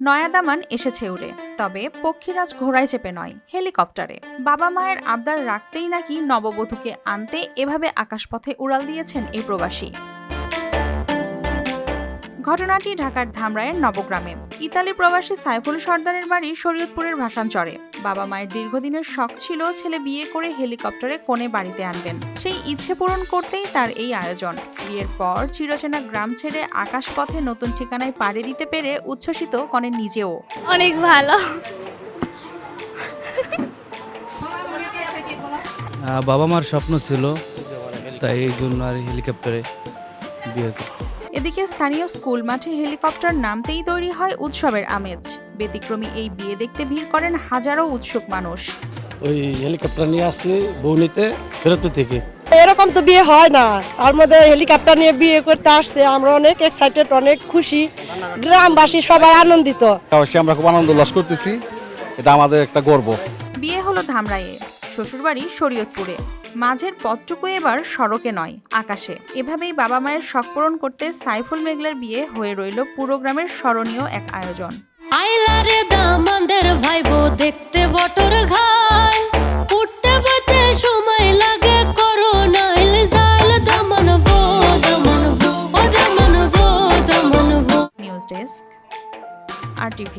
নয়া দামান এসেছে উড়ে, তবে পক্ষীরাজ ঘোড়ায় চেপে নয়, হেলিকপ্টারে। বাবা মায়ের আবদার রাখতেই নাকি নববধূকে আনতে এভাবে আকাশপথে উড়াল দিয়েছেন এই প্রবাসী। ঘটনাটি ঢাকার ধামরাইয়ের নবগ্রামে। ইতালি প্রবাসী সাইফুল সর্দারের বাড়ি শরীয়তপুরের ভাসানচরে। বাবা মায়ের দীর্ঘদিনের শখ ছিল ছেলে বিয়ে করে হেলিকপ্টারে কনে বাড়িতে আনবেন। সেই ইচ্ছে পূরণ করতেই তার এই আয়োজন। বিয়ের পর চিরচেনা গ্রাম ছেড়ে আকাশপথে নতুন ঠিকানায় পাড়ি দিতে পেরে উচ্ছ্বসিত কনে নিজেও। অনেক ভালো। বাবা মার স্বপ্ন ছিল, তাই এই জন্য আর হেলিকপ্টারে বিয়ে করি। এদিকে স্থানীয় স্কুল মাঠে হেলিকপ্টার নামতেই তৈরি হয় উৎসবের আমেজ। ব্যতিক্রমী এই বিয়ে দেখতে ভিড় করেন হাজারো উৎসুক মানুষ। ওই হেলিকপ্টার নিয়ে আসছি বৌনিতে ফেরতপুর থেকে। এরকম তো বিয়ে হয় না, তার মধ্যে হেলিকপ্টার নিয়ে বিয়ে করতে আসছে, আমরা অনেক এক্সাইটেড, অনেক খুশি, গ্রামবাসী সবাই আনন্দিত। অবশ্যই আমরা খুব আনন্দ উল্লাস করতেছি, এটা আমাদের একটা গর্ব। বিয়ে হলো ধামরাইয়ে, শ্বশুরবাড়ি শরীয়তপুরে। মাঝের পথটুকু এবার সড়কে নয়, আকাশে। এভাবেই বাবা মায়ের শখ পূরণ করতে সাইফুল মেঘলার বিয়ে হয়ে রইল পুরো গ্রামের স্মরণীয় এক আয়োজন। আইলারে দামানদের ভাইবো দেখতে বটর ঘাই, উঠতে বইতে সময় লাগে করোনা ইলজাইল দামান ভো দামান ভো ও দামান ভো দামান ভো। News desk, RTV।